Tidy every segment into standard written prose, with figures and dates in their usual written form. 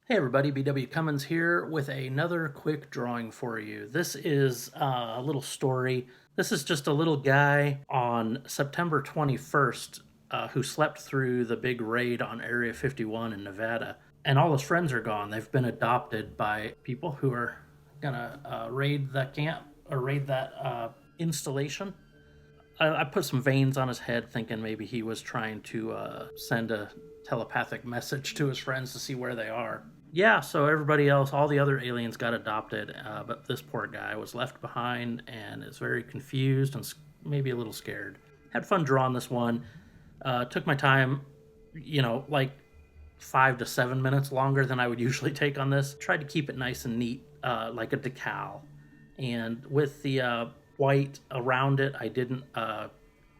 Hey everybody, bwcummins here with another quick drawing for you. This is a little story. This is just a little guy on September 21st who slept through the big raid on Area 51 in Nevada. And all his friends are gone. They've been adopted by people who are gonna raid that camp or raid that installation. I put some veins on his head thinking maybe he was trying to send a telepathic message to his friends to see where they are. Yeah, so everybody else, all the other aliens got adopted, but this poor guy was left behind and is very confused and maybe a little scared. Had fun drawing this one. Took my time, like 5 to 7 minutes longer than I would usually take on this. Tried to keep it nice and neat, like a decal. And with the white around it, I didn't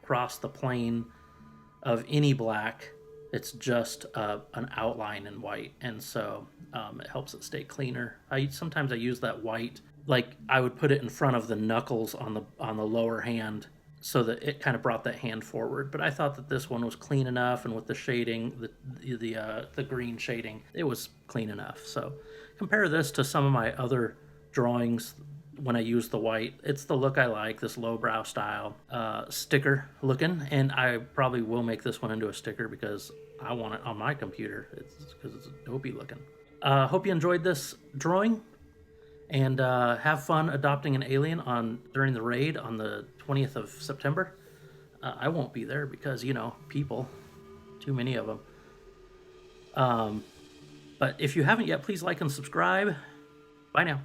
cross the plane of any black. It's just an outline in white, and so it helps it stay cleaner. Sometimes I use that white, like I would put it in front of the knuckles on the lower hand, so that it kind of brought that hand forward. But I thought that this one was clean enough, and with the shading, the green shading, it was clean enough. So compare this to some of my other drawings. When I use the white, it's the look I like, this lowbrow style sticker looking, and I probably will make this one into a sticker because I want it on my computer. It's because it's dopey looking. Hope you enjoyed this drawing, and have fun adopting an alien during the raid on the 20th of September. I won't be there because, people, too many of them. But if you haven't yet, please like and subscribe. Bye now.